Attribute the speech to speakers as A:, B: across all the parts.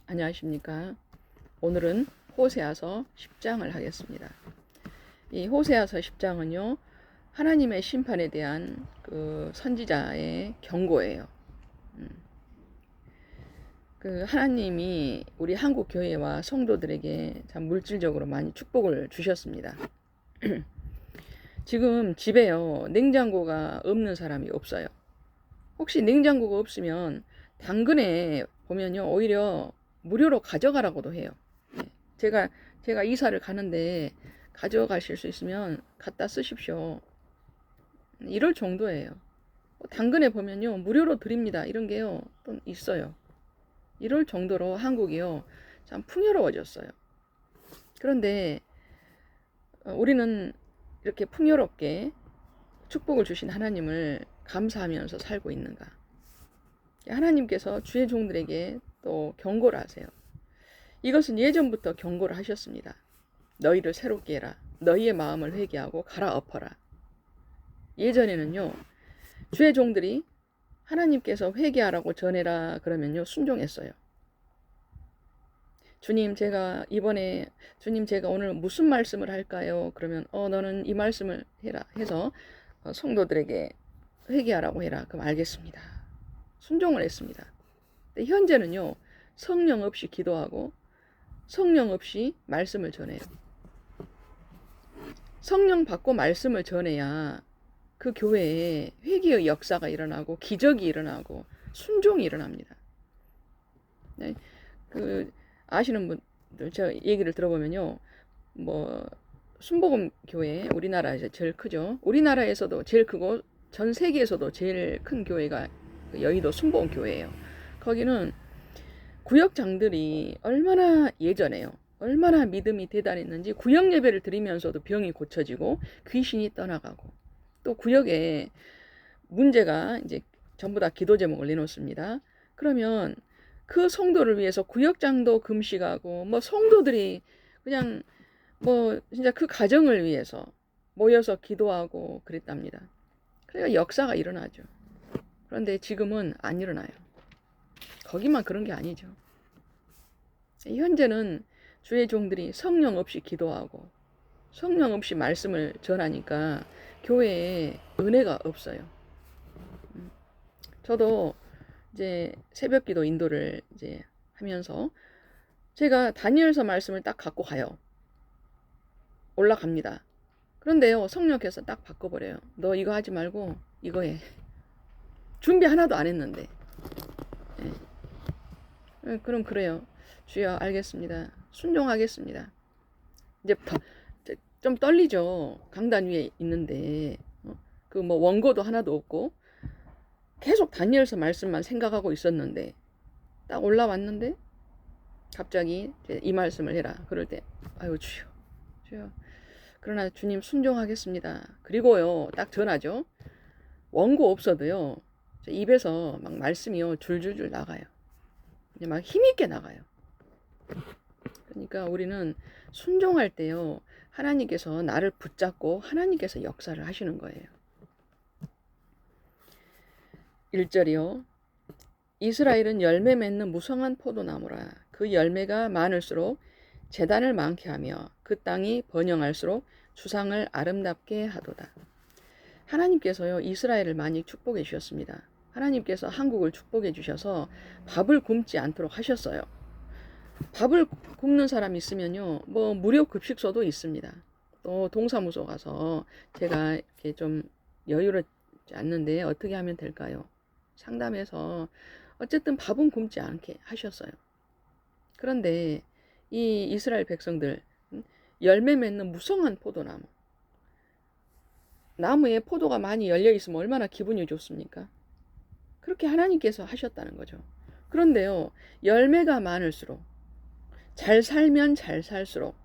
A: 안녕하십니까. 오늘은 호세아서 10장을 하겠습니다. 이 호세아서 10장은요, 하나님의 심판에 대한 그 선지자의 경고예요. 그 하나님이 우리 한국 교회와 성도들에게 참 물질적으로 많이 축복을 주셨습니다. 지금 집에요, 냉장고가 없는 사람이 없어요. 혹시 냉장고가 없으면 당근에 보면요, 오히려 무료로 가져가라고도 해요. 제가 이사를 가는데 가져가실 수 있으면 갖다 쓰십시오. 이럴 정도예요. 당근에 보면요, 무료로 드립니다. 이런 게요, 또 있어요. 이럴 정도로 한국이요, 참 풍요로워졌어요. 그런데 우리는 이렇게 풍요롭게 축복을 주신 하나님을 감사하면서 살고 있는가? 하나님께서 주의 종들에게 또 경고를 하세요. 이것은 예전부터 경고를 하셨습니다. 너희를 새롭게 해라. 너희의 마음을 회개하고 갈아엎어라. 예전에는요, 주의 종들이 하나님께서 회개하라고 전해라 그러면요, 순종했어요. 주님, 제가 오늘 무슨 말씀을 할까요? 그러면 너는 이 말씀을 해라 해서 성도들에게 회개하라고 해라. 그럼 알겠습니다. 순종을 했습니다. 근데 현재는요, 성령 없이 기도하고 성령 없이 말씀을 전해요. 성령 받고 말씀을 전해야 그 교회에 회개의 역사가 일어나고 기적이 일어나고 순종이 일어납니다. 네, 그 아시는 분들 제가 얘기를 들어보면요, 뭐 순복음 교회 우리나라에서 제일 크죠. 우리나라에서도 제일 크고 전 세계에서도 제일 큰 교회가 여의도 순복음 교회예요. 거기는 구역장들이 얼마나 예전에요, 얼마나 믿음이 대단했는지 구역 예배를 드리면서도 병이 고쳐지고 귀신이 떠나가고, 또 구역에 문제가 이제 전부 다 기도 제목을 내놓습니다. 그러면 그 성도를 위해서 구역장도 금식하고 뭐 성도들이 그냥 뭐 진짜 그 가정을 위해서 모여서 기도하고 그랬답니다. 그러니까 역사가 일어나죠. 그런데 지금은 안 일어나요. 거기만 그런 게 아니죠. 현재는 주의 종들이 성령 없이 기도하고 성령 없이 말씀을 전하니까 교회에 은혜가 없어요. 저도 이제 새벽 기도 인도를 이제 하면서 제가 다니엘서 말씀을 딱 갖고 가요. 올라갑니다. 그런데요, 성령께서 딱 바꿔버려요. 너 이거 하지 말고 이거 해. 준비 하나도 안 했는데. 그럼 그래요. 주여, 알겠습니다. 순종하겠습니다. 이제부터 좀 떨리죠. 강단 위에 있는데 그 뭐 원고도 하나도 없고 계속 다니엘서 말씀만 생각하고 있었는데 딱 올라왔는데 갑자기 이 말씀을 해라. 그럴 때 아유, 주여, 주여. 그러나 주님, 순종하겠습니다. 그리고요, 딱 전하죠. 원고 없어도요, 입에서 막 말씀이요 줄줄줄 나가요. 막 힘있게 나가요. 그러니까 우리는 순종할 때요, 하나님께서 나를 붙잡고 하나님께서 역사를 하시는 거예요. 1절이요. 이스라엘은 열매 맺는 무성한 포도나무라. 그 열매가 많을수록 재단을 많게 하며 그 땅이 번영할수록 주상을 아름답게 하도다. 하나님께서요, 이스라엘을 많이 축복해 주셨습니다. 하나님께서 한국을 축복해 주셔서 밥을 굶지 않도록 하셨어요. 밥을 굶는 사람 있으면요, 뭐 무료 급식소도 있습니다. 또 동사무소 가서 제가 이렇게 좀 여유롭지 않는데 어떻게 하면 될까요? 상담해서 어쨌든 밥은 굶지 않게 하셨어요. 그런데 이 이스라엘 백성들, 열매 맺는 무성한 포도나무, 나무에 포도가 많이 열려 있으면 얼마나 기분이 좋습니까? 그렇게 하나님께서 하셨다는 거죠. 그런데요, 열매가 많을수록, 잘 살면 잘 살수록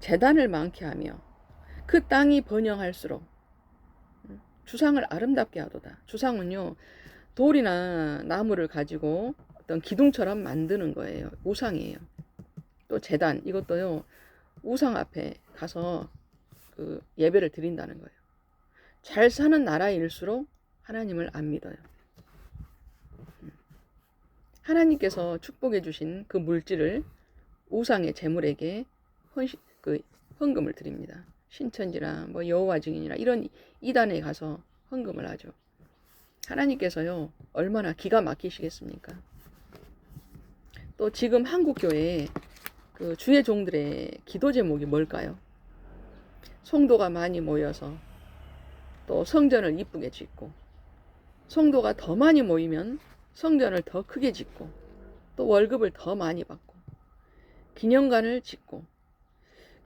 A: 재단을 많게 하며 그 땅이 번영할수록 주상을 아름답게 하도다. 주상은요, 돌이나 나무를 가지고 어떤 기둥처럼 만드는 거예요. 우상이에요. 또 제단, 이것도요, 우상 앞에 가서 그 예배를 드린다는 거예요. 잘 사는 나라일수록 하나님을 안 믿어요. 하나님께서 축복해 주신 그 물질을 우상의 제물에게 헌금을 드립니다. 신천지나 뭐 여호와 증인이나 이런 이단에 가서 헌금을 하죠. 하나님께서요 얼마나 기가 막히시겠습니까? 또 지금 한국 교회에 그 주의 종들의 기도 제목이 뭘까요? 성도가 많이 모여서 또 성전을 이쁘게 짓고, 성도가 더 많이 모이면 성전을 더 크게 짓고, 또 월급을 더 많이 받고, 기념관을 짓고,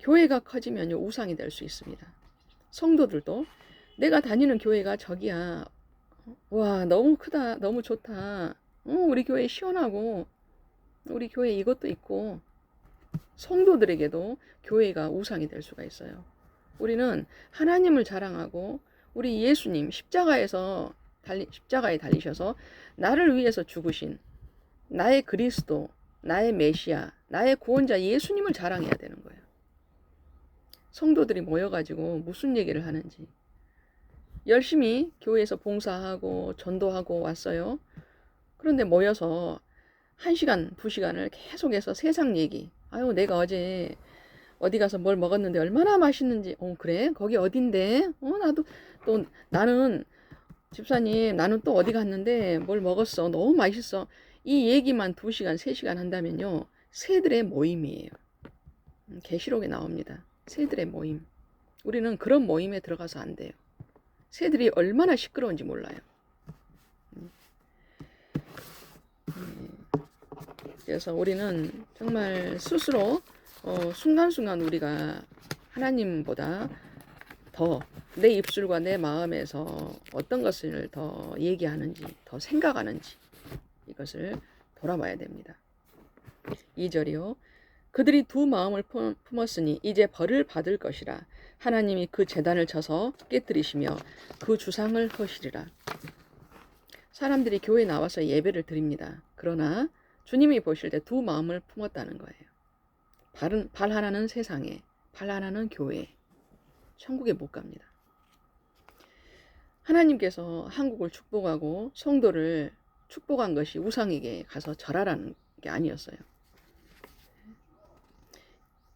A: 교회가 커지면요 우상이 될 수 있습니다. 성도들도 내가 다니는 교회가 저기야, 와 너무 크다, 너무 좋다, 우리 교회 시원하고 우리 교회 이것도 있고, 성도들에게도 교회가 우상이 될 수가 있어요. 우리는 하나님을 자랑하고 우리 예수님 십자가에 달리셔서 나를 위해서 죽으신 나의 그리스도, 나의 메시아, 나의 구원자 예수님을 자랑해야 되는 거예요. 성도들이 모여가지고 무슨 얘기를 하는지, 열심히 교회에서 봉사하고 전도하고 왔어요. 그런데 모여서 1시간, 2시간을 계속해서 세상 얘기, 아유 내가 어제 어디 가서 뭘 먹었는데 얼마나 맛있는지, 그래? 거기 어딘데? 나도 또 나는 집사님 나는 또 어디 갔는데 뭘 먹었어. 너무 맛있어. 이 얘기만 2시간, 3시간 한다면요. 새들의 모임이에요. 계시록에 나옵니다. 새들의 모임. 우리는 그런 모임에 들어가서 안 돼요. 새들이 얼마나 시끄러운지 몰라요. 그래서 우리는 정말 스스로 순간순간 우리가 하나님보다 더 내 입술과 내 마음에서 어떤 것을 더 얘기하는지, 더 생각하는지 이것을 돌아봐야 됩니다. 2절이요. 그들이 두 마음을 품었으니 이제 벌을 받을 것이라. 하나님이 그 제단을 쳐서 깨뜨리시며 그 주상을 허시리라. 사람들이 교회에 나와서 예배를 드립니다. 그러나 주님이 보실 때 두 마음을 품었다는 거예요. 발 하나는 세상에, 발 하나는 교회에. 천국에 못 갑니다. 하나님께서 한국을 축복하고 성도를 축복한 것이 우상에게 가서 절하라는 게 아니었어요.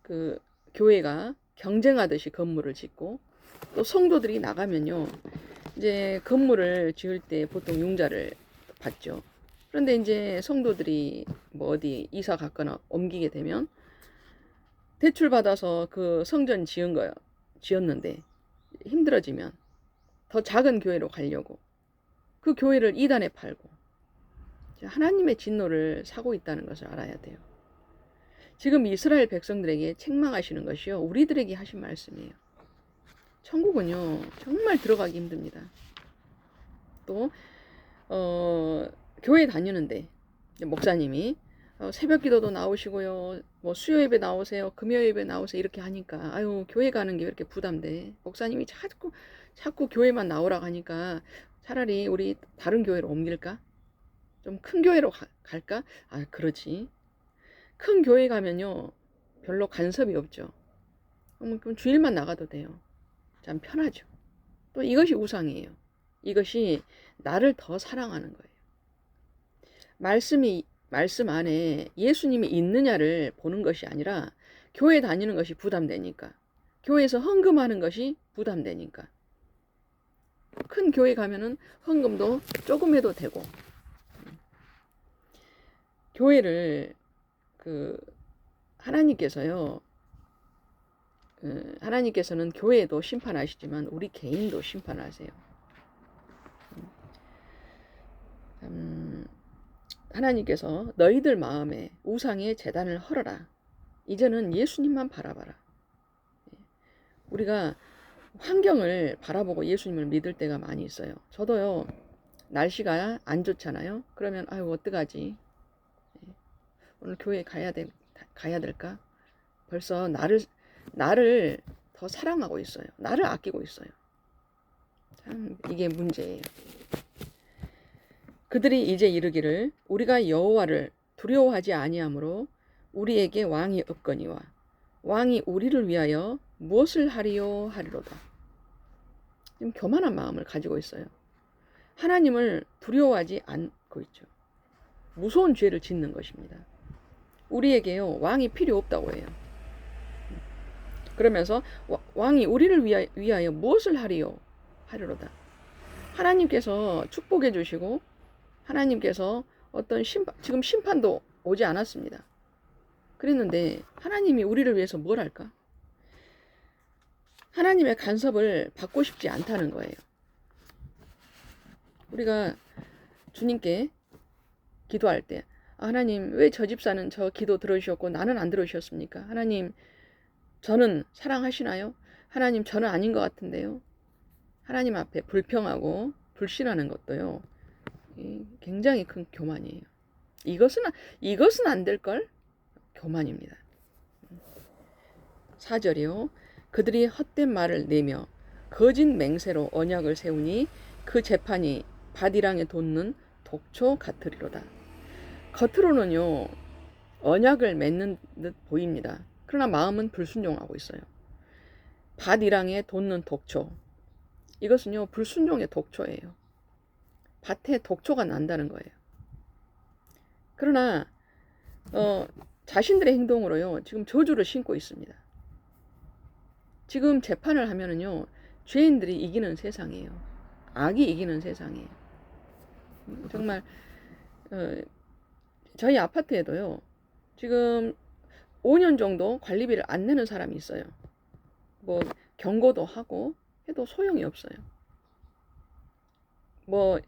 A: 그 교회가 경쟁하듯이 건물을 짓고, 또 성도들이 나가면요 이제 건물을 지을 때 보통 융자를 받죠. 그런데 이제 성도들이 뭐 어디 이사 갔거나 옮기게 되면 대출 받아서 그 성전 지었는데 힘들어지면 더 작은 교회로 가려고 그 교회를 이단에 팔고 하나님의 진노를 사고 있다는 것을 알아야 돼요. 지금 이스라엘 백성들에게 책망하시는 것이요 우리들에게 하신 말씀이에요. 천국은요 정말 들어가기 힘듭니다. 또 교회 다니는데 목사님이 새벽 기도도 나오시고요, 뭐 수요 예배 나오세요, 금요 예배 나오세요 이렇게 하니까 아유 교회 가는 게 왜 이렇게 부담돼? 목사님이 자꾸 교회만 나오라고 하니까 차라리 우리 다른 교회로 옮길까? 좀 큰 교회로 갈까? 아 그러지. 큰 교회 가면요 별로 간섭이 없죠. 그럼 주일만 나가도 돼요. 참 편하죠. 또 이것이 우상이에요. 이것이 나를 더 사랑하는 거예요. 말씀 안에 예수님이 있느냐를 보는 것이 아니라 교회 다니는 것이 부담되니까, 교회에서 헌금하는 것이 부담되니까. 큰 교회 가면은 헌금도 조금 해도 되고, 교회를 하나님께서는 교회도 심판하시지만 우리 개인도 심판하세요. 하나님께서 너희들 마음에 우상의 제단을 헐어라. 이제는 예수님만 바라봐라. 우리가 환경을 바라보고 예수님을 믿을 때가 많이 있어요. 저도요, 날씨가 안 좋잖아요. 그러면 아유 어떡하지? 오늘 교회 가야 될까? 벌써 나를 더 사랑하고 있어요. 나를 아끼고 있어요. 참 이게 문제예요. 그들이 이제 이르기를 우리가 여호와를 두려워하지 아니하므로 우리에게 왕이 없거니와 왕이 우리를 위하여 무엇을 하리요 하리로다. 지금 교만한 마음을 가지고 있어요. 하나님을 두려워하지 않고 있죠. 무서운 죄를 짓는 것입니다. 우리에게요, 왕이 필요 없다고 해요. 그러면서 왕이 우리를 위하여 무엇을 하리요? 하리로다. 하나님께서 축복해 주시고 하나님께서 어떤 지금 심판도 오지 않았습니다. 그랬는데 하나님이 우리를 위해서 뭘 할까? 하나님의 간섭을 받고 싶지 않다는 거예요. 우리가 주님께 기도할 때 하나님 왜 저 집사는 저 기도 들어주셨고 나는 안 들어주셨습니까? 하나님 저는 사랑하시나요? 하나님 저는 아닌 것 같은데요. 하나님 앞에 불평하고 불신하는 것도요, 굉장히 큰 교만이에요. 이것은 안 될걸? 교만입니다. 4절이요. 그들이 헛된 말을 내며 거짓 맹세로 언약을 세우니 그 재판이 밭이랑에 돋는 독초 같으리로다. 겉으로는요, 언약을 맺는 듯 보입니다. 그러나 마음은 불순종하고 있어요. 밭이랑에 돋는 독초. 이것은요, 불순종의 독초예요. 밭에 독초가 난다는 거예요. 그러나 자신들의 행동으로요, 지금 저주를 심고 있습니다. 지금 재판을 하면은요, 죄인들이 이기는 세상이에요. 악이 이기는 세상이에요. 정말 저희 아파트에도요, 지금 5년 정도 관리비를 안 내는 사람이 있어요. 뭐 경고도 하고 해도 소용이 없어요. 뭐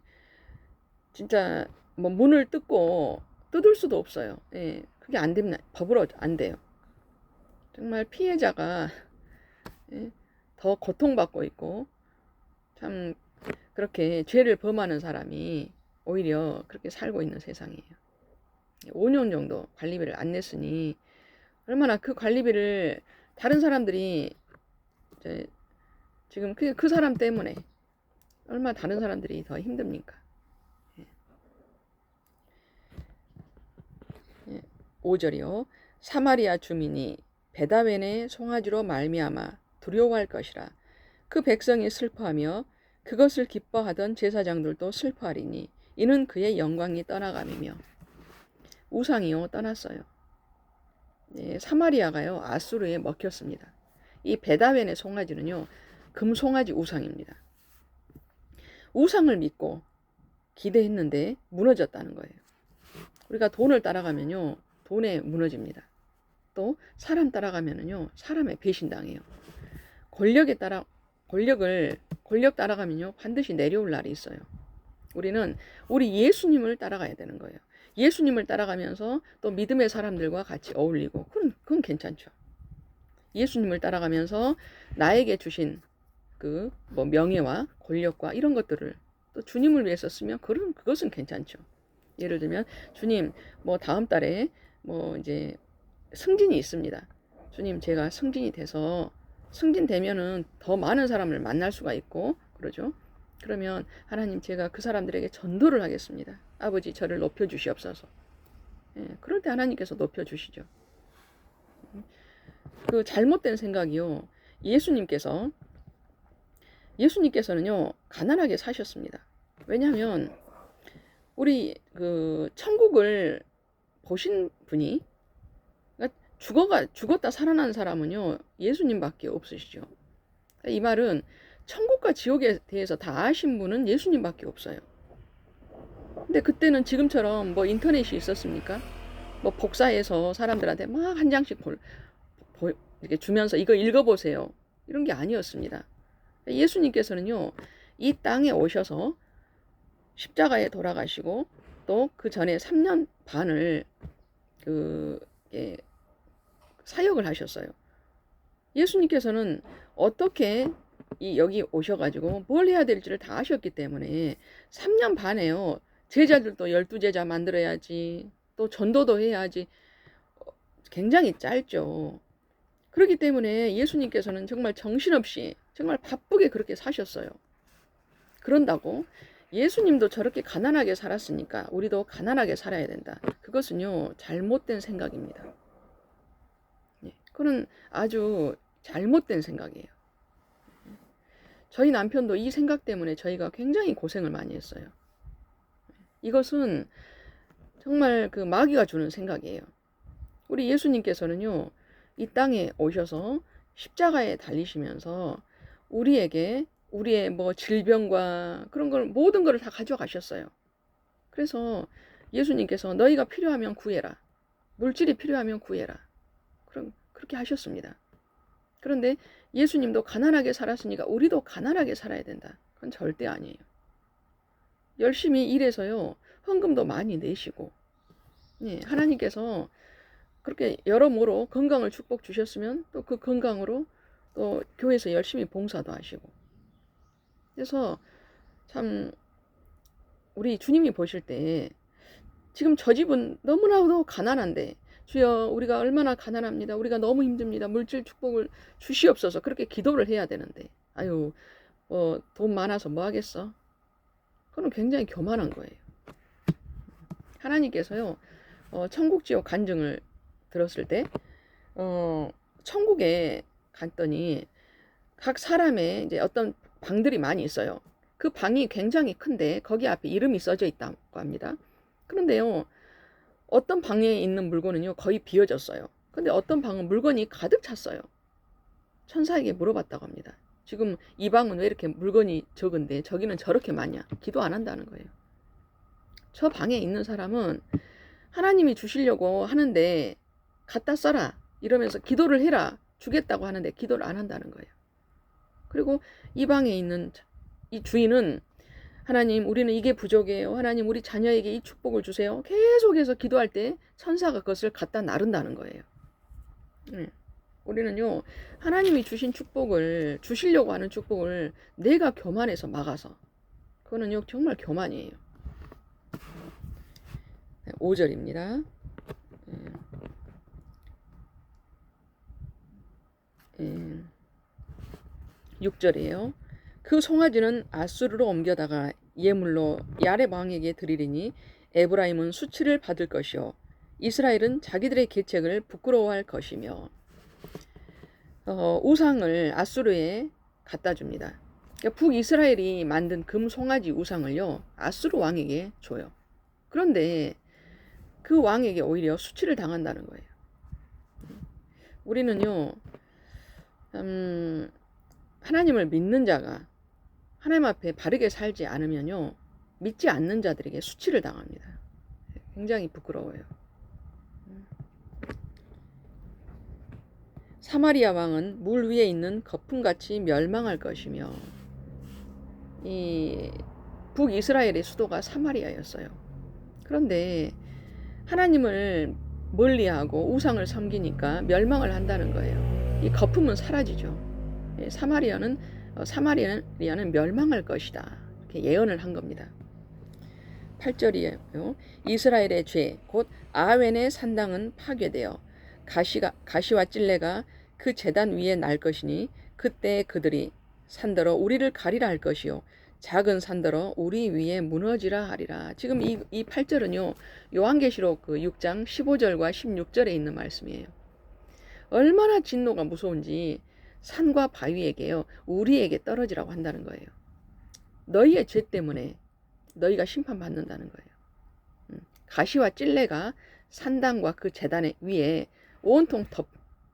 A: 진짜 뭐 문을 뜯을 수도 없어요. 예, 그게 안 됩니다. 법으로 안 돼요. 정말 피해자가 더 고통받고 있고, 참 그렇게 죄를 범하는 사람이 오히려 그렇게 살고 있는 세상이에요. 5년 정도 관리비를 안 냈으니 얼마나 그 관리비를 다른 사람들이 지금 그 사람 때문에 얼마나 다른 사람들이 더 힘듭니까? 5절이요. 사마리아 주민이 베다웬의 송아지로 말미암아 두려워할 것이라. 그 백성이 슬퍼하며 그것을 기뻐하던 제사장들도 슬퍼하리니 이는 그의 영광이 떠나감이며. 우상이요, 떠났어요. 사마리아가요, 아수르에 먹혔습니다. 이 베다웬의 송아지는요, 금송아지 우상입니다. 우상을 믿고 기대했는데 무너졌다는 거예요. 우리가 돈을 따라가면요, 돈에 무너집니다. 또 사람 따라가면은요, 사람에 배신당해요. 권력 따라가면요, 반드시 내려올 날이 있어요. 우리는 우리 예수님을 따라가야 되는 거예요. 예수님을 따라가면서 또 믿음의 사람들과 같이 어울리고, 그건 괜찮죠. 예수님을 따라가면서 나에게 주신 그 뭐 명예와 권력과 이런 것들을 또 주님을 위해서 쓰면 그것은 괜찮죠. 예를 들면 주님 뭐 다음 달에 뭐 이제 승진이 있습니다. 주님 제가 승진되면은 더 많은 사람을 만날 수가 있고 그러죠. 그러면 하나님 제가 그 사람들에게 전도를 하겠습니다. 아버지 저를 높여주시옵소서. 그럴 때 하나님께서 높여주시죠. 그 잘못된 생각이요. 예수님께서는요, 가난하게 사셨습니다. 왜냐하면 우리 그 천국을 보신 분이, 그러니까 죽었다 살아난 사람은요, 예수님밖에 없으시죠. 이 말은 천국과 지옥에 대해서 다 아신 분은 예수님밖에 없어요. 근데 그때는 지금처럼 뭐 인터넷이 있었습니까? 뭐 복사해서 사람들한테 막 한 장씩 이렇게 주면서 이거 읽어보세요. 이런 게 아니었습니다. 예수님께서는요, 이 땅에 오셔서 십자가에 돌아가시고 또 그 전에 3년 반을 사역을 하셨어요. 예수님께서는 어떻게 여기 오셔가지고 뭘 해야 될지를 다 아셨기 때문에 3년 반에요. 제자들도 12제자 만들어야지, 또 전도도 해야지. 굉장히 짧죠. 그렇기 때문에 예수님께서는 정말 정신없이 정말 바쁘게 그렇게 사셨어요. 그런다고 예수님도 저렇게 가난하게 살았으니까 우리도 가난하게 살아야 된다. 그것은요, 잘못된 생각입니다. 그건 아주 잘못된 생각이에요. 저희 남편도 이 생각 때문에 저희가 굉장히 고생을 많이 했어요. 이것은 정말 그 마귀가 주는 생각이에요. 우리 예수님께서는요, 이 땅에 오셔서 십자가에 달리시면서 우리에게 우리의 뭐 질병과 그런 걸 모든 걸 다 가져가셨어요. 그래서 예수님께서 너희가 필요하면 구해라. 물질이 필요하면 구해라. 그렇게 하셨습니다. 그런데 예수님도 가난하게 살았으니까 우리도 가난하게 살아야 된다. 그건 절대 아니에요. 열심히 일해서요, 헌금도 많이 내시고, 예, 하나님께서 그렇게 여러모로 건강을 축복 주셨으면 또 그 건강으로 또 교회에서 열심히 봉사도 하시고. 그래서 참 우리 주님이 보실 때 지금 저 집은 너무나도 가난한데 주여 우리가 얼마나 가난합니다. 우리가 너무 힘듭니다. 물질 축복을 주시옵소서. 그렇게 기도를 해야 되는데 아유 돈 많아서 뭐 하겠어. 그건 굉장히 교만한 거예요. 하나님께서요 천국 지옥 간증을 들었을 때 천국에 갔더니 각 사람의 이제 어떤 방들이 많이 있어요. 그 방이 굉장히 큰데 거기 앞에 이름이 써져 있다고 합니다. 그런데요, 어떤 방에 있는 물건은요 거의 비어졌어요. 근데 어떤 방은 물건이 가득 찼어요. 천사에게 물어봤다고 합니다. 지금 이 방은 왜 이렇게 물건이 적은데 저기는 저렇게 많냐? 기도 안 한다는 거예요. 저 방에 있는 사람은 하나님이 주시려고 하는데 갖다 써라 이러면서 기도를 해라 주겠다고 하는데 기도를 안 한다는 거예요. 그리고 이 방에 있는 이 주인은 하나님 우리는 이게 부족해요. 하나님 우리 자녀에게 이 축복을 주세요. 계속해서 기도할 때 천사가 그것을 갖다 나른다는 거예요. 우리는요 하나님이 주신 축복을 주시려고 하는 축복을 내가 교만해서 막아서 그거는요 정말 교만이에요. 5절입니다. 6절이에요. 그 송아지는 아수르로 옮겨다가 예물로 야렙 왕에게 드리리니 에브라임은 수치를 받을 것이요 이스라엘은 자기들의 계책을 부끄러워할 것이며 우상을 아수르에 갖다 줍니다. 그러니까 북이스라엘이 만든 금 송아지 우상을요 아수르 왕에게 줘요. 그런데 그 왕에게 오히려 수치를 당한다는 거예요. 우리는요 하나님을 믿는 자가 하나님 앞에 바르게 살지 않으면요 믿지 않는 자들에게 수치를 당합니다. 굉장히 부끄러워요. 사마리아 왕은 물 위에 있는 거품같이 멸망할 것이며 이 북이스라엘의 수도가 사마리아였어요. 그런데 하나님을 멀리하고 우상을 섬기니까 멸망을 한다는 거예요. 이 거품은 사라지죠. 사마리아는 멸망할 것이다. 이렇게 예언을 한 겁니다. 8절이에요. 이스라엘의 죄, 곧 아웬의 산당은 파괴되어 가시와 찔레가 그 제단 위에 날 것이니 그때 그들이 산더러 우리를 가리라 할 것이요 작은 산더러 우리 위에 무너지라 하리라. 지금 이 8절은요 요한계시록 그 6장 15절과 16절에 있는 말씀이에요. 얼마나 진노가 무서운지 산과 바위에게요 우리에게 떨어지라고 한다는 거예요. 너희의 죄 때문에 너희가 심판받는다는 거예요. 가시와 찔레가 산당과 그 제단 위에 온통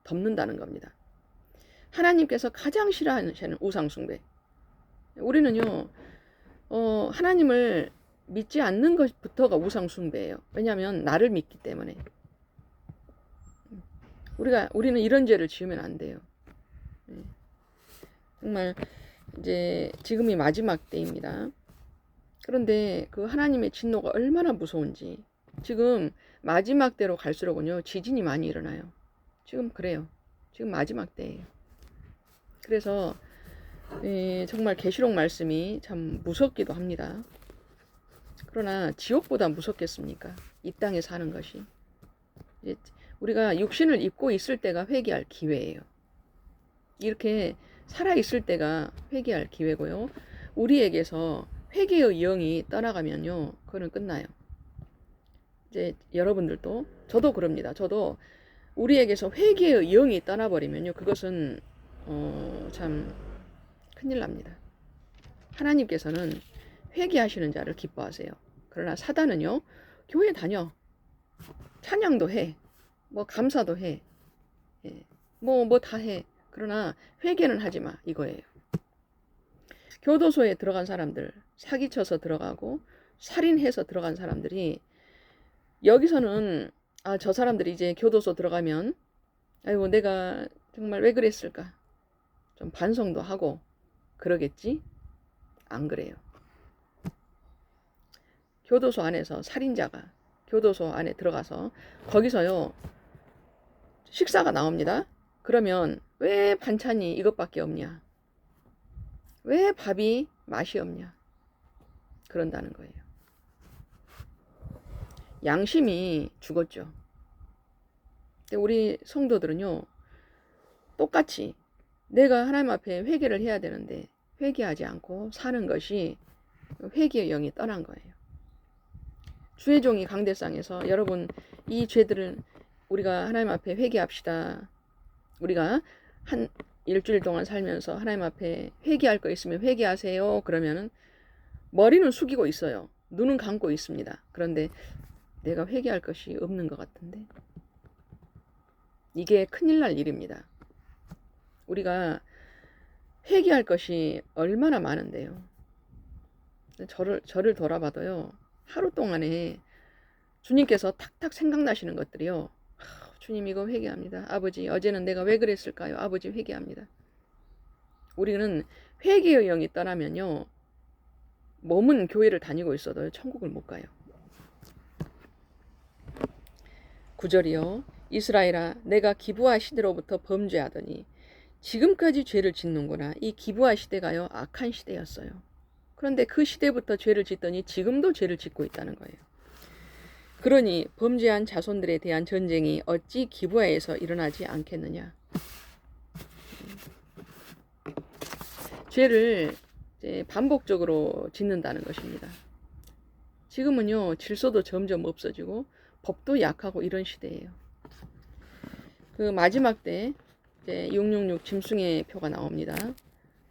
A: 덮는다는 겁니다. 하나님께서 가장 싫어하시는 우상숭배. 우리는요 하나님을 믿지 않는 것부터가 우상숭배예요. 왜냐하면 나를 믿기 때문에. 우리는 이런 죄를 지으면 안 돼요. 정말 이제 지금이 마지막 때입니다. 그런데 그 하나님의 진노가 얼마나 무서운지 지금 마지막 때로 갈수록은요 지진이 많이 일어나요. 지금 그래요. 지금 마지막 때예요. 그래서 정말 계시록 말씀이 참 무섭기도 합니다. 그러나 지옥보다 무섭겠습니까? 이 땅에 사는 것이. 우리가 육신을 입고 있을 때가 회개할 기회예요. 이렇게 살아있을 때가 회개할 기회고요. 우리에게서 회개의 영이 떠나가면요. 그거는 끝나요. 이제 여러분들도 저도 그럽니다. 저도 우리에게서 회개의 영이 떠나버리면요. 그것은 참 큰일 납니다. 하나님께서는 회개하시는 자를 기뻐하세요. 그러나 사단은요. 교회 다녀. 찬양도 해. 뭐 감사도 해. 예. 뭐 다 해. 그러나 회개는 하지 마. 이거예요. 교도소에 들어간 사람들, 사기쳐서 들어가고 살인해서 들어간 사람들이 여기서는 저 사람들이 이제 교도소 들어가면 아이고 내가 정말 왜 그랬을까? 좀 반성도 하고 그러겠지? 안 그래요. 교도소 안에서 살인자가 교도소 안에 들어가서 거기서요 식사가 나옵니다. 그러면 왜 반찬이 이것밖에 없냐? 왜 밥이 맛이 없냐? 그런다는 거예요. 양심이 죽었죠. 근데 우리 성도들은요 똑같이 내가 하나님 앞에 회개를 해야 되는데 회개하지 않고 사는 것이 회개의 영이 떠난 거예요. 주의 종이 강대상에서 여러분 이 죄들을 우리가 하나님 앞에 회개합시다. 우리가 한 일주일 동안 살면서 하나님 앞에 회개할 거 있으면 회개하세요. 그러면은 머리는 숙이고 있어요. 눈은 감고 있습니다. 그런데 내가 회개할 것이 없는 것 같은데 이게 큰일 날 일입니다. 우리가 회개할 것이 얼마나 많은데요. 저를 돌아봐도요. 하루 동안에 주님께서 탁탁 생각나시는 것들이요. 주님 이거 회개합니다. 아버지 어제는 내가 왜 그랬을까요? 아버지 회개합니다. 우리는 회개의 영이 떠나면요. 몸은 교회를 다니고 있어도 천국을 못 가요. 9절이요. 이스라엘아 내가 기브아 시대로부터 범죄하더니 지금까지 죄를 짓는구나. 이 기브아 시대가요. 악한 시대였어요. 그런데 그 시대부터 죄를 짓더니 지금도 죄를 짓고 있다는 거예요. 그러니 범죄한 자손들에 대한 전쟁이 어찌 기브아에서 일어나지 않겠느냐. 죄를 이제 반복적으로 짓는다는 것입니다. 지금은요 질서도 점점 없어지고 법도 약하고 이런 시대예요. 그 마지막 때 이제 666 짐승의 표가 나옵니다.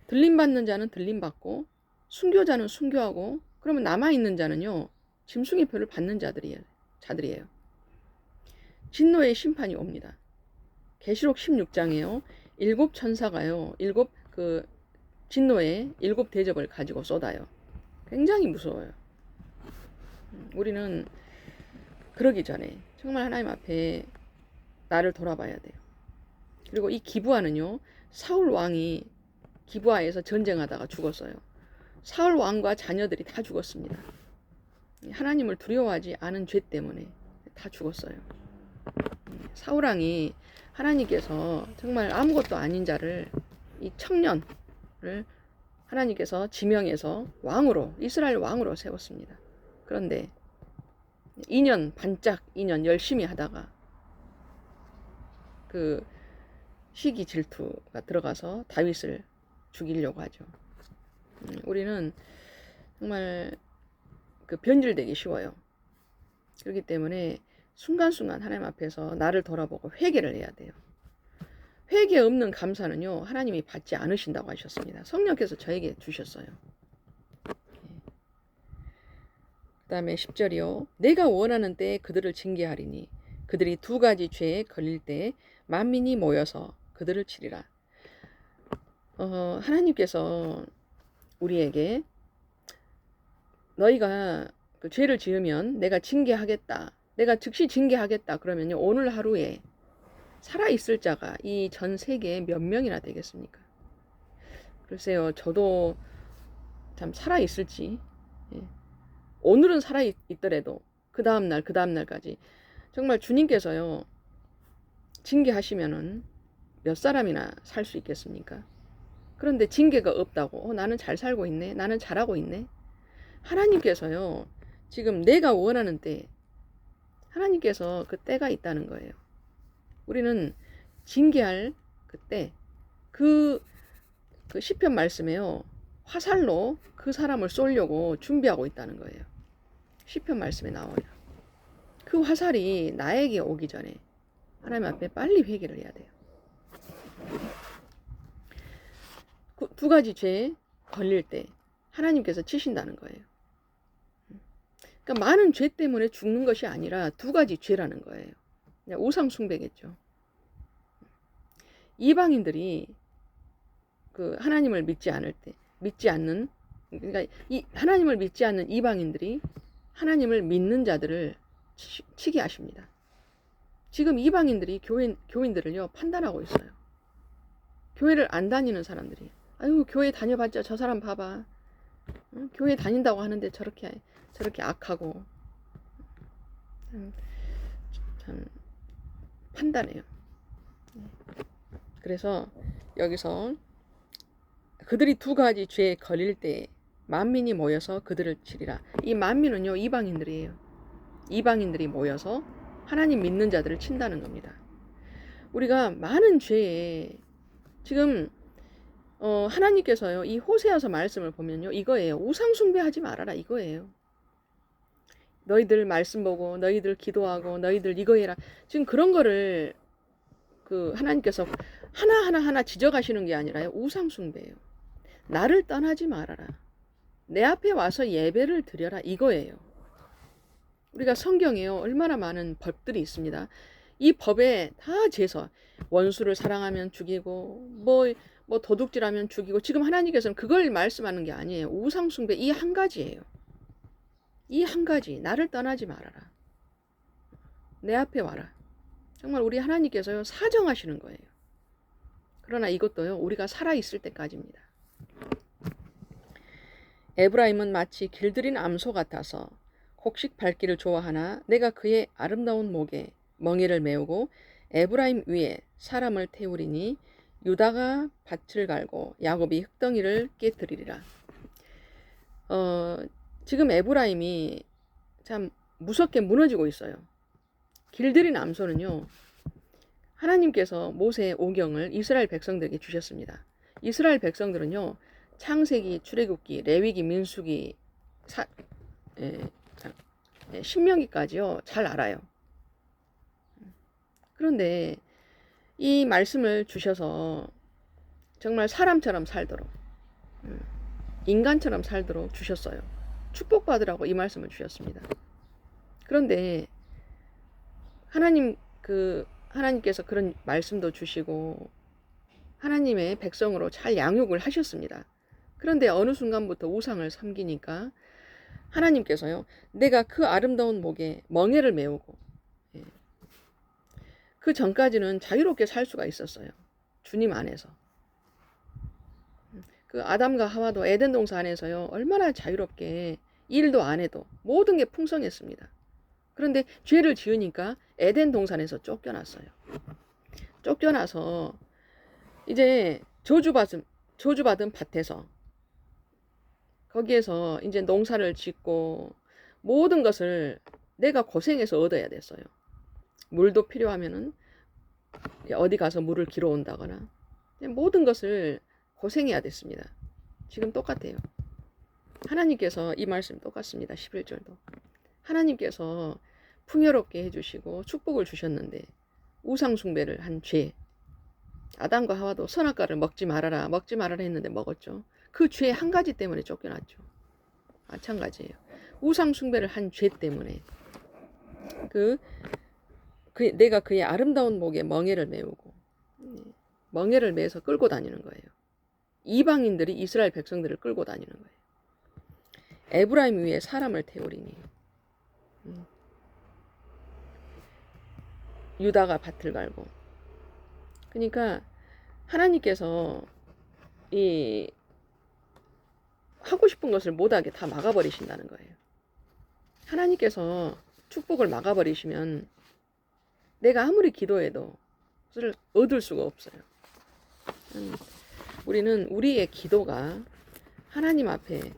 A: 들림받는 자는 들림받고 순교자는 순교하고 그러면 남아있는 자는요 짐승의 표를 받는 자들이에요. 진노의 심판이 옵니다. 계시록 16장에요. 7 천사가요. 7 진노의 7 대접을 가지고 쏟아요. 굉장히 무서워요. 우리는 그러기 전에 정말 하나님 앞에 나를 돌아봐야 돼요. 그리고 이 기브아는요. 사울 왕이 기브아에서 전쟁하다가 죽었어요. 사울 왕과 자녀들이 다 죽었습니다. 하나님을 두려워하지 않은 죄 때문에 다 죽었어요. 사울 왕이 하나님께서 정말 아무것도 아닌 자를 이 청년을 하나님께서 지명해서 왕으로 이스라엘 왕으로 세웠습니다. 그런데 2년 반짝 2년 열심히 하다가 그 시기 질투가 들어가서 다윗을 죽이려고 하죠. 우리는 정말 그 변질되기 쉬워요. 그렇기 때문에 순간순간 하나님 앞에서 나를 돌아보고 회개를 해야 돼요. 회개 없는 감사는요 하나님이 받지 않으신다고 하셨습니다. 성령께서 저에게 주셨어요. 그 다음에 10절이요. 내가 원하는 때에 그들을 징계하리니 그들이 2가지 죄에 걸릴 때 만민이 모여서 그들을 치리라. 하나님께서 우리에게 너희가 그 죄를 지으면 내가 징계하겠다. 내가 즉시 징계하겠다. 그러면요 오늘 하루에 살아있을 자가 이 전 세계에 몇 명이나 되겠습니까? 글쎄요 저도 참 살아있을지 오늘은 살아있더라도 그 다음날까지 정말 주님께서요 징계하시면은 몇 사람이나 살 수 있겠습니까? 그런데 징계가 없다고 나는 잘 살고 있네, 나는 잘하고 있네. 하나님께서요 지금 내가 원하는 때 하나님께서 그 때가 있다는 거예요. 우리는 징계할 그때 그 시편 말씀에요 화살로 그 사람을 쏘려고 준비하고 있다는 거예요. 시편 말씀에 나와요. 그 화살이 나에게 오기 전에 하나님 앞에 빨리 회개를 해야 돼요. 2가지 죄에 걸릴 때 하나님께서 치신다는 거예요. 그러니까 많은 죄 때문에 죽는 것이 아니라 두 가지 죄라는 거예요. 우상 숭배겠죠. 이방인들이 그 하나님을 믿지 않을 때, 믿지 않는, 그러니까 이 하나님을 믿지 않는 이방인들이 하나님을 믿는 자들을 치게 하십니다. 지금 이방인들이 교인들을요 판단하고 있어요. 교회를 안 다니는 사람들이, 아유 교회 다녀봤자 저 사람 봐봐, 응? 교회 다닌다고 하는데 저렇게 악하고, 참 판단해요. 그래서 여기서 그들이 두 가지 죄에 걸릴 때 만민이 모여서 그들을 치리라. 이 만민은요 이방인들이에요. 이방인들이 모여서 하나님 믿는 자들을 친다는 겁니다. 우리가 많은 죄에 지금 하나님께서요 이 호세아서 말씀을 보면요 이거예요. 우상 숭배하지 말아라 이거예요. 너희들 말씀 보고 너희들 기도하고 너희들 이거 해라. 지금 그런 거를 그 하나님께서 하나 지적하시는 게 아니라요 우상 숭배예요. 나를 떠나지 말아라. 내 앞에 와서 예배를 드려라 이거예요. 우리가 성경에요 얼마나 많은 법들이 있습니다. 이 법에 다 재서 원수를 사랑하면 죽이고 뭐 도둑질하면 죽이고, 지금 하나님께서는 그걸 말씀하는 게 아니에요. 우상 숭배 이 한 가지예요. 이 한 가지, 나를 떠나지 말아라. 내 앞에 와라. 정말 우리 하나님께서요 사정하시는 거예요. 그러나 이것도요 우리가 살아있을 때까지입니다. 에브라임은 마치 길들인 암소 같아서 곡식 밟기를 좋아하나 내가 그의 아름다운 목에 멍에를 메우고 에브라임 위에 사람을 태우리니 유다가 밭을 갈고 야곱이 흙덩이를 깨뜨리리라. 지금 에브라임이 참 무섭게 무너지고 있어요. 길들인 암소는요 하나님께서 모세의 오경을 이스라엘 백성들에게 주셨습니다. 이스라엘 백성들은요 창세기, 출애굽기, 레위기, 민수기, 신명기까지요 잘 알아요. 그런데 이 말씀을 주셔서 정말 사람처럼 살도록, 인간처럼 살도록 주셨어요. 축복받으라고 이 말씀을 주셨습니다. 그런데 하나님께서 그런 말씀도 주시고 하나님의 백성으로 잘 양육을 하셨습니다. 그런데 어느 순간부터 우상을 섬기니까 하나님께서요 내가 그 아름다운 목에 멍에를 메우고, 그 전까지는 자유롭게 살 수가 있었어요. 주님 안에서. 그 아담과 하와도 에덴 동산 안에서요 얼마나 자유롭게 일도 안 해도 모든 게 풍성했습니다. 그런데 죄를 지으니까 에덴 동산에서 쫓겨났어요. 쫓겨나서 이제 저주받은 밭에서 거기에서 이제 농사를 짓고 모든 것을 내가 고생해서 얻어야 됐어요. 물도 필요하면은 어디 가서 물을 길어 온다거나 모든 것을 고생해야 됐습니다. 지금 똑같아요. 하나님께서 이 말씀 똑같습니다. 11절도. 하나님께서 풍요롭게 해주시고 축복을 주셨는데 우상 숭배를 한 죄. 아담과 하와도 선악과를 먹지 말아라 했는데 먹었죠. 그 죄 한 가지 때문에 쫓겨났죠. 마찬가지예요. 우상 숭배를 한 죄 때문에 내가 그의 아름다운 목에 멍에를 메우고, 멍에를 메서 끌고 다니는 거예요. 이방인들이 이스라엘 백성들을 끌고 다니는 거예요. 에브라임 위에 사람을 태우리니 유다가 밭을 갈고. 그러니까 하나님께서 이 하고 싶은 것을 못하게 다 막아버리신다는 거예요. 하나님께서 축복을 막아버리시면 내가 아무리 기도해도 그것을 얻을 수가 없어요. 우리는 우리의 기도가 하나님 앞에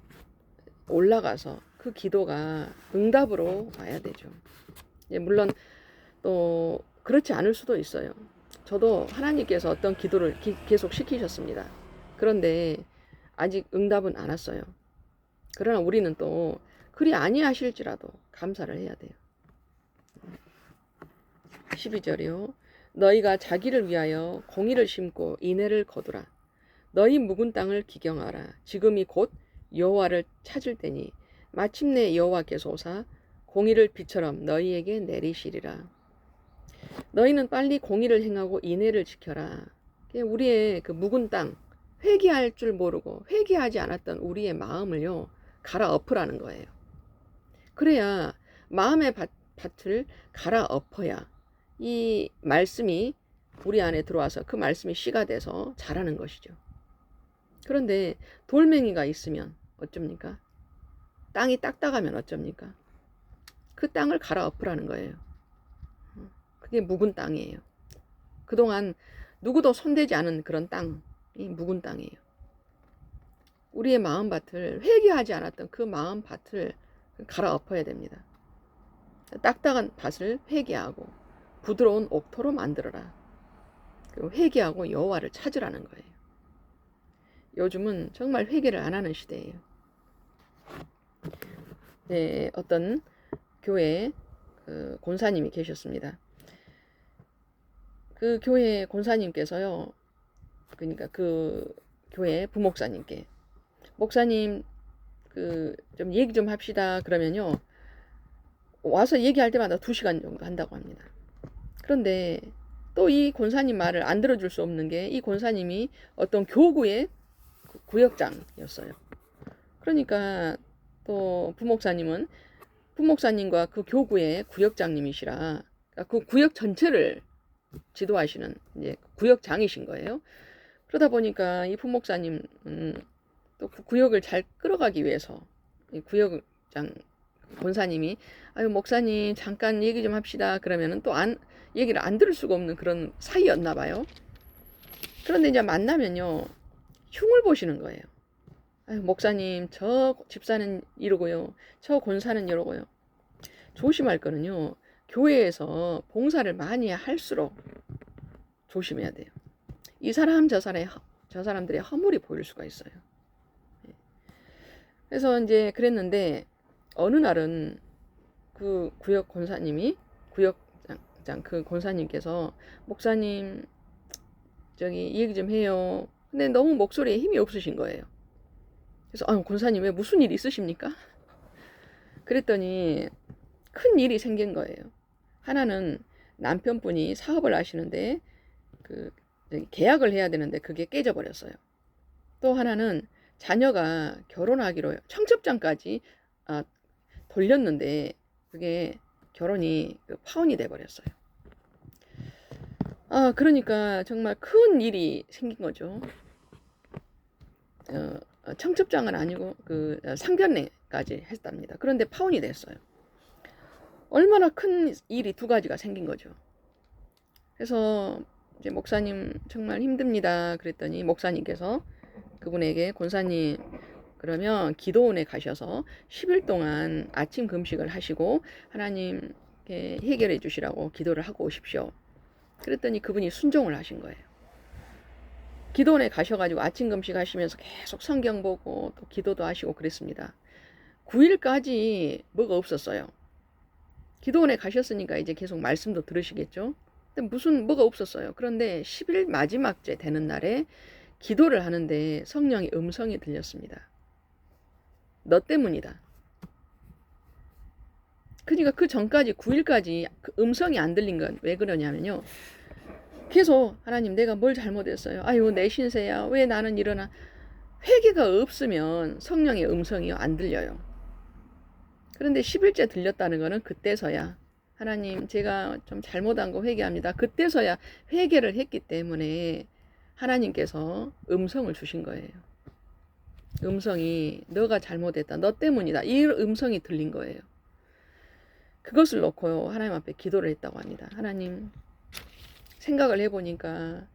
A: 올라가서 그 기도가 응답으로 와야 되죠. 물론 또 그렇지 않을 수도 있어요. 저도 하나님께서 어떤 기도를 계속 시키셨습니다. 그런데 아직 응답은 안 왔어요. 그러나 우리는 또 그리 아니하실지라도 감사를 해야 돼요. 12절이요. 너희가 자기를 위하여 공의를 심고 인애를 거두라. 너희 묵은 땅을 기경하라. 지금이 곧 여호와를 찾을 때니 마침내 여호와께서 오사 공의를 비처럼 너희에게 내리시리라. 너희는 빨리 공의를 행하고 인애를 지켜라. 우리의 그 묵은 땅, 회개할 줄 모르고 회개하지 않았던 우리의 마음을요 갈아엎으라는 거예요. 그래야 마음의 밭을 갈아엎어야 이 말씀이 우리 안에 들어와서 그 말씀이 씨가 돼서 자라는 것이죠. 그런데 돌멩이가 있으면 어쩝니까? 땅이 딱딱하면 어쩝니까? 그 땅을 갈아엎으라는 거예요. 그게 묵은 땅이에요. 그동안 누구도 손대지 않은 그런 땅이 묵은 땅이에요. 우리의 마음밭을, 회개하지 않았던 그 마음밭을 갈아엎어야 됩니다. 딱딱한 밭을 회개하고 부드러운 옥토로 만들어라. 그리고 회개하고 여호와를 찾으라는 거예요. 요즘은 정말 회개를 안 하는 시대예요. 네, 어떤 교회 그 권사님이 계셨습니다. 그 교회 권사님께서요, 그러니까 그 교회 부목사님께, 목사님 그 좀 얘기 좀 합시다 그러면요 와서 얘기할 때마다 2시간 정도 한다고 합니다. 그런데 또 이 권사님 말을 안 들어줄 수 없는 게 이 권사님이 어떤 교구의 구역장이었어요. 그러니까 또 부목사님은 부목사님과 그 교구의 구역장님이시라 그 구역 전체를 지도하시는 이제 구역장이신 거예요. 그러다 보니까 이 부목사님은 또 그 구역을 잘 끌어가기 위해서 이 구역장 권사님이 아유 목사님 잠깐 얘기 좀 합시다 그러면은 또 얘기를 안 들을 수가 없는 그런 사이였나 봐요. 그런데 이제 만나면요 흉을 보시는 거예요. 아유 목사님 저 집사는 이러고요, 저 권사는 이러고요. 조심할 거는요 교회에서 봉사를 많이 할수록 조심해야 돼요. 이 사람 저 사람들의 허물이 보일 수가 있어요. 그래서 이제 그랬는데 어느 날은 그 구역 권사님이 구역장 그 권사님께서 목사님 저기 얘기 좀 해요. 근데 너무 목소리에 힘이 없으신 거예요. 그래서 권사님 왜 무슨 일 있으십니까? 그랬더니 큰 일이 생긴 거예요. 하나는 남편분이 사업을 하시는데 그 계약을 해야 되는데 그게 깨져 버렸어요. 또 하나는 자녀가 결혼하기로 청첩장까지 돌렸는데 그게 결혼이 파혼이 돼 버렸어요. 그러니까 정말 큰 일이 생긴 거죠. 청첩장은 아니고 그 상견례까지 했답니다. 그런데 파혼이 됐어요. 얼마나 큰 일이 2가지가 생긴 거죠. 그래서 이제 목사님 정말 힘듭니다. 그랬더니 목사님께서 그분에게 권사님 그러면 기도원에 가셔서 10일 동안 아침 금식을 하시고 하나님께 해결해 주시라고 기도를 하고 오십시오. 그랬더니 그분이 순종을 하신 거예요. 기도원에 가셔가지고 아침 금식 하시면서 계속 성경 보고 또 기도도 하시고 그랬습니다. 9일까지 뭐가 없었어요. 기도원에 가셨으니까 이제 계속 말씀도 들으시겠죠. 근데 무슨 뭐가 없었어요. 그런데 10일 마지막째 되는 날에 기도를 하는데 성령의 음성이 들렸습니다. 너 때문이다. 그러니까 그 전까지 9일까지 그 음성이 안 들린 건 왜 그러냐면요. 계속 하나님 내가 뭘 잘못했어요. 아유 내 신세야. 왜 나는 이러나. 회개가 없으면 성령의 음성이 안 들려요. 그런데 10일째 들렸다는 거는 그때서야 하나님 제가 좀 잘못한 거 회개합니다. 그때서야 회개를 했기 때문에 하나님께서 음성을 주신 거예요. 음성이 너가 잘못했다. 너 때문이다. 이 음성이 들린 거예요. 그것을 놓고 하나님 앞에 기도를 했다고 합니다. 하나님 생각을 해보니까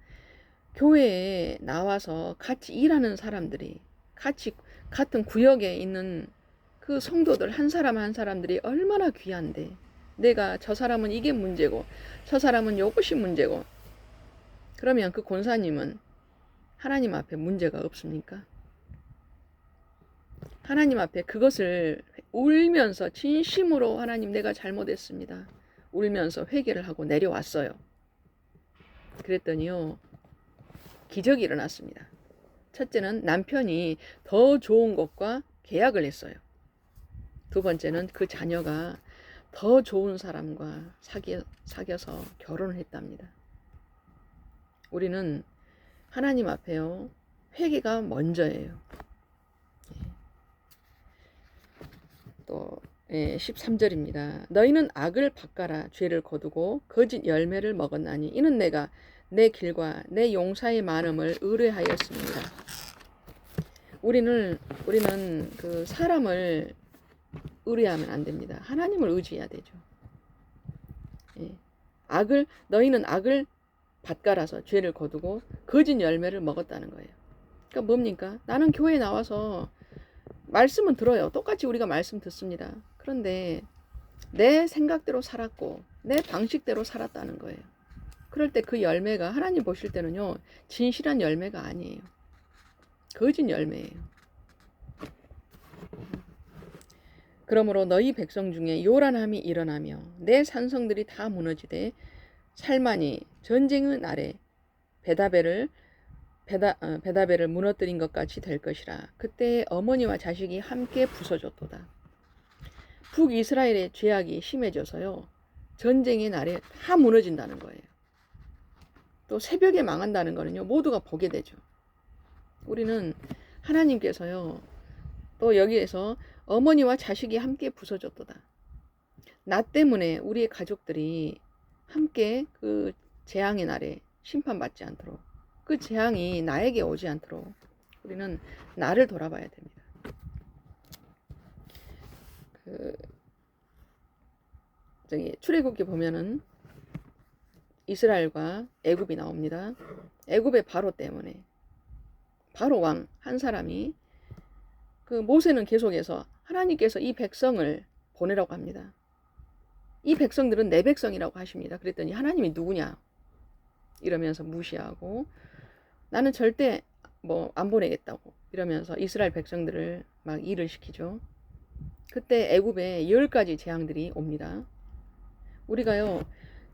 A: 교회에 나와서 같이 일하는 사람들이 같은 구역에 있는 그 성도들 한 사람 한 사람들이 얼마나 귀한데 내가 저 사람은 이게 문제고 저 사람은 이것이 문제고 그러면 그 권사님은 하나님 앞에 문제가 없습니까? 하나님 앞에 그것을 울면서 진심으로 하나님 내가 잘못했습니다. 울면서 회개를 하고 내려왔어요. 그랬더니요. 기적이 일어났습니다. 첫째는 남편이 더 좋은 곳과 계약을 했어요. 두 번째는 그 자녀가 더 좋은 사람과 사귀어서 결혼을 했답니다. 우리는 하나님 앞에요, 회개가 먼저예요. 또 13절입니다. 너희는 악을 바꿔라 죄를 거두고 거짓 열매를 먹었나니 이는 내가 내 길과 내 용사의 많음을 의뢰하였습니다. 우리는 그 사람을 의뢰하면 안 됩니다. 하나님을 의지해야 되죠. 너희는 악을 밭갈아서 죄를 거두고 거짓 열매를 먹었다는 거예요. 그러니까 뭡니까? 나는 교회에 나와서 말씀은 들어요. 똑같이 우리가 말씀 듣습니다. 그런데 내 생각대로 살았고 내 방식대로 살았다는 거예요. 그럴 때 그 열매가 하나님 보실 때는요, 진실한 열매가 아니에요. 거짓 열매예요. 그러므로 너희 백성 중에 요란함이 일어나며 내 산성들이 다 무너지되 살만이 전쟁의 날에 베다벨을 무너뜨린 것 같이 될 것이라. 그때 어머니와 자식이 함께 부서졌도다. 북이스라엘의 죄악이 심해져서요, 전쟁의 날에 다 무너진다는 거예요. 또 새벽에 망한다는 거는요, 모두가 보게 되죠. 우리는 하나님께서요, 또 여기에서 어머니와 자식이 함께 부서졌도다. 나 때문에 우리의 가족들이 함께 그 재앙의 날에 심판받지 않도록, 그 재앙이 나에게 오지 않도록 우리는 나를 돌아봐야 됩니다. 출애굽기 보면은 이스라엘과 애굽이 나옵니다. 애굽의 바로 때문에 바로 왕 한 사람이, 그 모세는 계속해서 하나님께서 이 백성을 보내라고 합니다. 이 백성들은 내 백성이라고 하십니다. 그랬더니 하나님이 누구냐 이러면서 무시하고, 나는 절대 안 보내겠다고 이러면서 이스라엘 백성들을 막 일을 시키죠. 그때 애굽에 10가지 재앙들이 옵니다. 우리가요,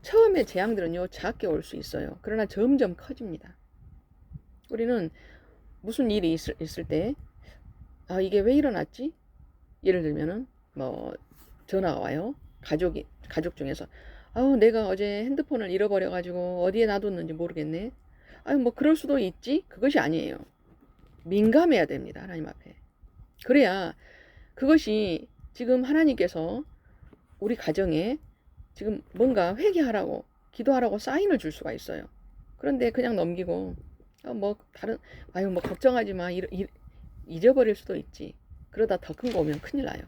A: 처음에 재앙들은요 작게 올 수 있어요. 그러나 점점 커집니다. 우리는 무슨 일이 있을 때, 이게 왜 일어났지? 예를 들면은 전화가 와요. 가족 중에서 내가 어제 핸드폰을 잃어버려 가지고 어디에 놔뒀는지 모르겠네. 그럴 수도 있지. 그것이 아니에요. 민감해야 됩니다. 하나님 앞에. 그래야 그것이 지금 하나님께서 우리 가정에 지금 뭔가 회개하라고, 기도하라고 사인을 줄 수가 있어요. 그런데 그냥 넘기고 걱정하지 마, 잊어버릴 수도 있지. 그러다 더 큰 거 오면 큰일 나요.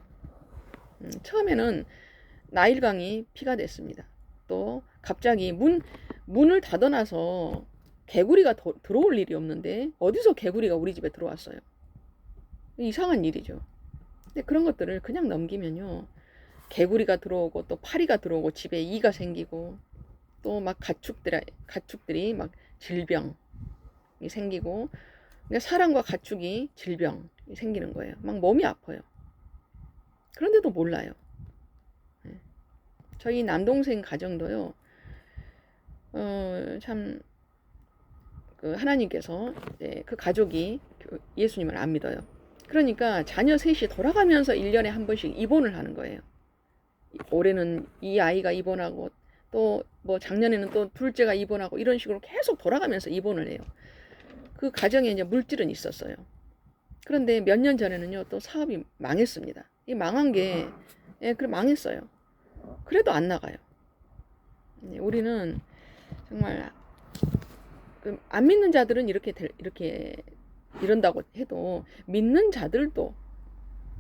A: 처음에는 나일강이 피가 됐습니다. 또 갑자기 문을 닫아놔서 개구리가 들어올 일이 없는데 어디서 개구리가 우리 집에 들어왔어요. 이상한 일이죠. 근데 그런 것들을 그냥 넘기면요, 개구리가 들어오고 또 파리가 들어오고 집에 이가 생기고 또 막 가축들이 막 질병이 생기고, 사람과 가축이 질병이 생기는 거예요. 막 몸이 아파요. 그런데도 몰라요. 저희 남동생 가정도요, 참 하나님께서 그 가족이 예수님을 안 믿어요. 그러니까 자녀 셋이 돌아가면서 1년에 한 번씩 입원을 하는 거예요. 올해는 이 아이가 입원하고 또 작년에는 또 둘째가 입원하고, 이런 식으로 계속 돌아가면서 입원을 해요. 그 가정에 이제 물질은 있었어요. 그런데 몇 년 전에는요, 또 사업이 망했습니다. 이 망한 게 망했어요. 그래도 안 나가요. 우리는 정말 안 믿는 자들은 이렇게 이런다고 해도 믿는 자들도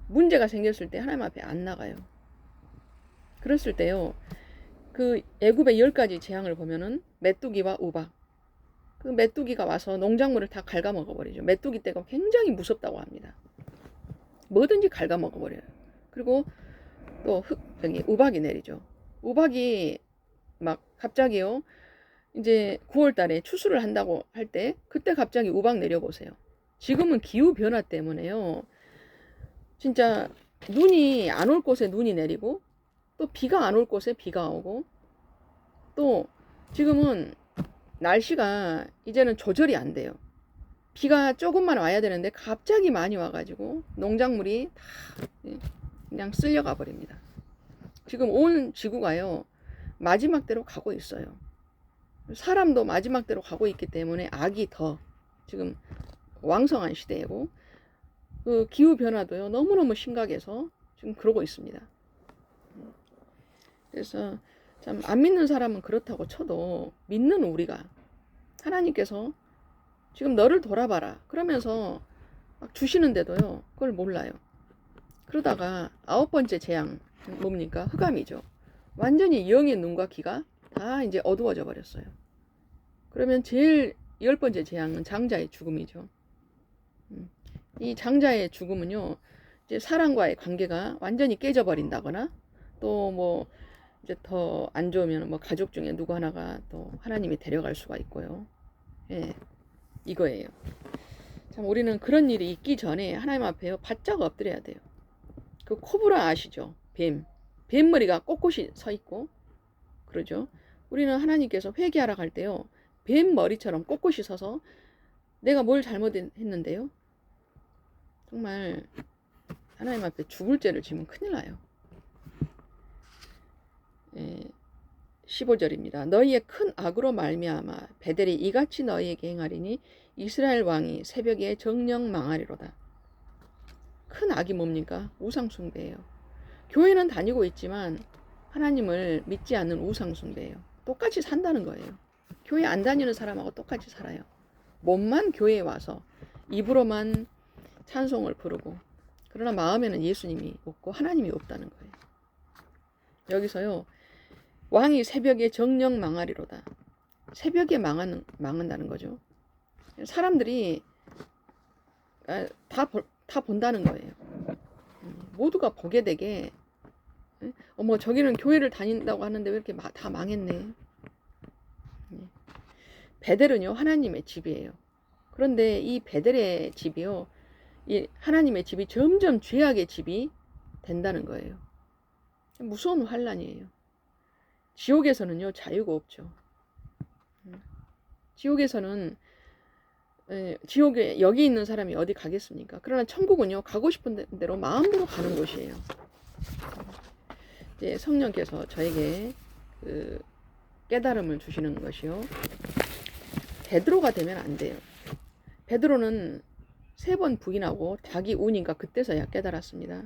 A: 문제가 생겼을 때 하나님 앞에 안 나가요. 그랬을 때요, 그 애굽의 10가지 재앙을 보면은 메뚜기와 우박, 그 메뚜기가 와서 농작물을 다 갉아먹어버리죠. 메뚜기 떼가 굉장히 무섭다고 합니다. 뭐든지 갉아먹어버려요. 그리고 또 우박이 내리죠. 우박이 막 갑자기요, 이제 9월 달에 추수를 한다고 할 때 그때 갑자기 우박 내려보세요. 지금은 기후 변화 때문에요, 진짜 눈이 안 올 곳에 눈이 내리고 또 비가 안 올 곳에 비가 오고, 또 지금은 날씨가 이제는 조절이 안 돼요. 비가 조금만 와야 되는데 갑자기 많이 와가지고 농작물이 다 그냥 쓸려가 버립니다. 지금 온 지구가요, 마지막 대로 가고 있어요. 사람도 마지막 대로 가고 있기 때문에 악이 더 지금 왕성한 시대이고, 그 기후 변화도요 너무너무 심각해서 지금 그러고 있습니다. 그래서 참 안 믿는 사람은 그렇다고 쳐도 믿는 우리가, 하나님께서 지금 너를 돌아봐라 그러면서 막 주시는데도요 그걸 몰라요. 그러다가 9번째 재앙 뭡니까? 흑암이죠. 완전히 영의 눈과 귀가 다 이제 어두워져 버렸어요. 그러면 제일 10번째 재앙은 장자의 죽음이죠. 이 장자의 죽음은요, 이제 사람과의 관계가 완전히 깨져버린다거나, 또 뭐 이제 더 안 좋으면 뭐 가족 중에 누구 하나가 또 하나님이 데려갈 수가 있고요. 예, 이거예요. 참 우리는 그런 일이 있기 전에 하나님 앞에요 바짝 엎드려야 돼요. 그 코브라 아시죠? 뱀. 뱀머리가 꼿꼿이 서 있고 그러죠. 우리는 하나님께서 회개하러 갈 때요, 뱀 머리처럼 꼿꼿이 서서 내가 뭘 잘못했는데요? 정말 하나님 앞에 죽을 죄를 지면 큰일 나요. 15절입니다. 너희의 큰 악으로 말미암아 베델이 이같이 너희에게 행하리니 이스라엘 왕이 새벽에 정령 망하리로다. 큰 악이 뭡니까? 우상숭배예요. 교회는 다니고 있지만 하나님을 믿지 않는 우상숭배예요. 똑같이 산다는 거예요. 교회 안 다니는 사람하고 똑같이 살아요. 몸만 교회에 와서 입으로만 찬송을 부르고, 그러나 마음에는 예수님이 없고 하나님이 없다는 거예요. 여기서요, 왕이 새벽에 정령 망하리로다. 새벽에 망한다는 거죠. 사람들이 다 본다는 거예요. 모두가 보게 되게, 어머 저기는 교회를 다닌다고 하는데 왜 이렇게 다 망했네. 베델은요 하나님의 집이에요. 그런데 이 베델의 집이요, 이 하나님의 집이 점점 죄악의 집이 된다는 거예요. 무서운 환란이에요. 지옥에서는요 자유가 없죠. 지옥에서는, 지옥에 여기 있는 사람이 어디 가겠습니까? 그러나 천국은요 가고 싶은 대로 마음대로 가는 곳이에요. 이제 성령께서 저에게 그 깨달음을 주시는 것이요, 베드로가 되면 안 돼요. 베드로는 3번 부인하고 자기 운인가 그때서야 깨달았습니다.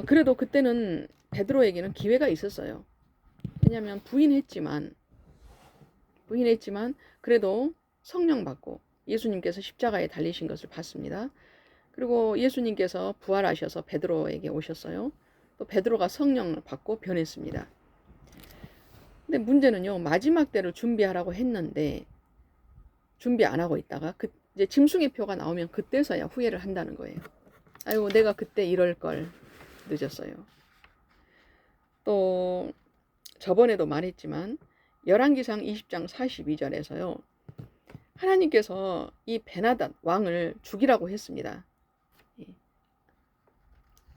A: 그래도 그때는 베드로에게는 기회가 있었어요. 왜냐하면 부인했지만 그래도 성령 받고 예수님께서 십자가에 달리신 것을 봤습니다. 그리고 예수님께서 부활하셔서 베드로에게 오셨어요. 또 베드로가 성령을 받고 변했습니다. 근데 문제는요, 마지막 때를 준비하라고 했는데 준비 안 하고 있다가 이제 짐승의 표가 나오면 그때서야 후회를 한다는 거예요. 아이고 내가 그때 이럴 걸, 늦었어요. 또 저번에도 말했지만 열왕기상 20장 42절에서요 하나님께서 이 베나닷 왕을 죽이라고 했습니다.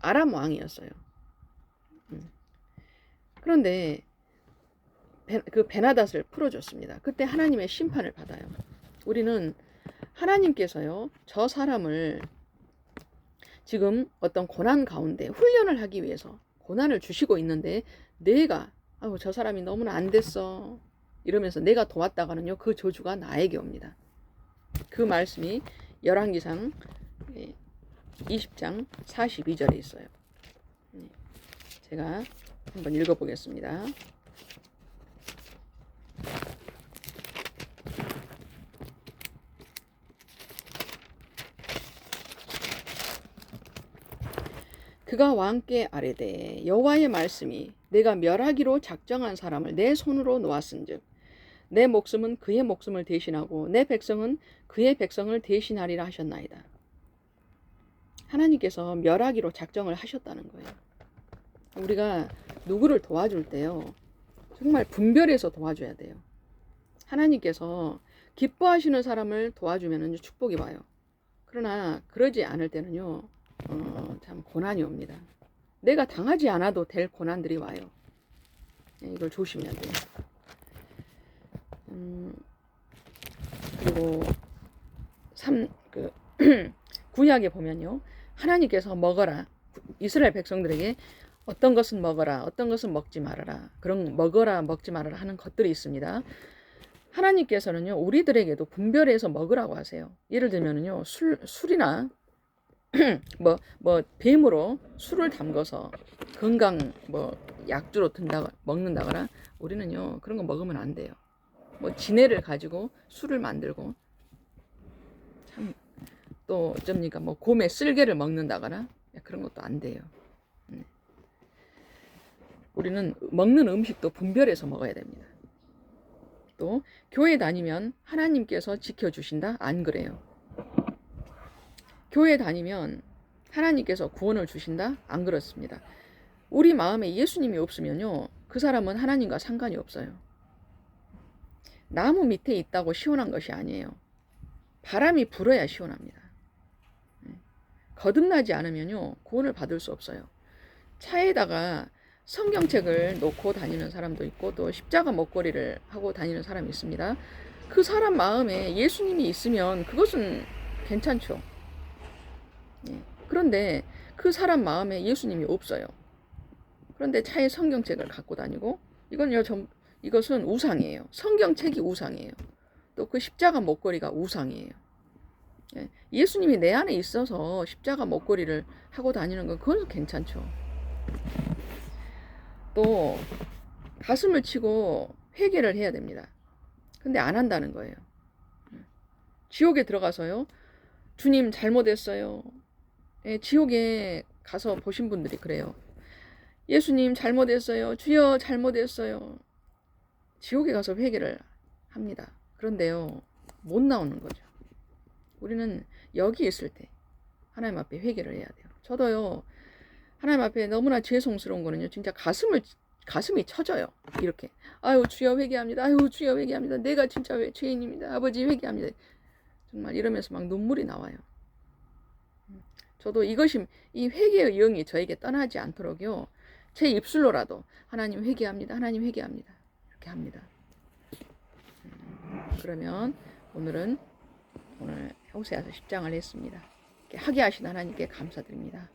A: 아람 왕이었어요. 그런데 그 베나닷을 풀어줬습니다. 그때 하나님의 심판을 받아요. 우리는 하나님께서요 저 사람을 지금 어떤 고난 가운데 훈련을 하기 위해서 고난을 주시고 있는데, 내가 아유 저 사람이 너무나 안 됐어 이러면서 내가 도왔다가는요 그 저주가 나에게 옵니다. 그 말씀이 열왕기상 20장 42절에 있어요. 제가 한번 읽어보겠습니다. 그가 왕께 아뢰되 여호와의 말씀이 내가 멸하기로 작정한 사람을 내 손으로 놓았은즉 내 목숨은 그의 목숨을 대신하고 내 백성은 그의 백성을 대신하리라 하셨나이다. 하나님께서 멸하기로 작정을 하셨다는 거예요. 우리가 누구를 도와줄 때요 정말 분별해서 도와줘야 돼요. 하나님께서 기뻐하시는 사람을 도와주면 축복이 와요. 그러나 그러지 않을 때는요 참 고난이 옵니다. 내가 당하지 않아도 될 고난들이 와요. 이걸 조심해야 돼요. 그리고 구약에 보면요 하나님께서 먹어라, 이스라엘 백성들에게 어떤 것은 먹어라, 어떤 것은 먹지 말아라. 그런 먹어라, 먹지 말아라 하는 것들이 있습니다. 하나님께서는요, 우리들에게도 분별해서 먹으라고 하세요. 예를 들면은요, 술이나 뱀으로 술을 담궈서 건강 약주로 먹는다거나 우리는요, 그런 거 먹으면 안 돼요. 진해를 가지고 술을 만들고 참 또 어쩝니까? 곰의 쓸개를 먹는다거나 그런 것도 안 돼요. 우리는 먹는 음식도 분별해서 먹어야 됩니다. 또 교회 다니면 하나님께서 지켜주신다? 안 그래요. 교회 다니면 하나님께서 구원을 주신다? 안 그렇습니다. 우리 마음에 예수님이 없으면요, 그 사람은 하나님과 상관이 없어요. 나무 밑에 있다고 시원한 것이 아니에요. 바람이 불어야 시원합니다. 거듭나지 않으면요, 구원을 받을 수 없어요. 차에다가 성경책을 놓고 다니는 사람도 있고 또 십자가 목걸이를 하고 다니는 사람이 있습니다. 그 사람 마음에 예수님이 있으면 그것은 괜찮죠. 그런데 그 사람 마음에 예수님이 없어요. 그런데 차에 성경책을 갖고 다니고 이것은 우상이에요. 성경책이 우상이에요. 또 그 십자가 목걸이가 우상이에요. 예수님이 내 안에 있어서 십자가 목걸이를 하고 다니는 건 그건 괜찮죠. 또 가슴을 치고 회개를 해야 됩니다. 근데 안 한다는 거예요. 지옥에 들어가서요, 주님 잘못했어요. 지옥에 가서 보신 분들이 그래요. 예수님 잘못했어요. 주여 잘못했어요. 지옥에 가서 회개를 합니다. 그런데요, 못 나오는 거죠. 우리는 여기 있을 때 하나님 앞에 회개를 해야 돼요. 저도요, 하나님 앞에 너무나 죄송스러운 거는요, 진짜 가슴이 쳐져요. 이렇게. 아유, 주여 회개합니다. 아유, 주여 회개합니다. 내가 진짜 죄인입니다. 아버지 회개합니다. 정말 이러면서 막 눈물이 나와요. 저도 이 회개의 영이 저에게 떠나지 않도록요, 제 입술로라도 하나님 회개합니다. 하나님 회개합니다. 이렇게 합니다. 그러면 오늘 호세아서 10장을 했습니다. 하게 하신 하나님께 감사드립니다.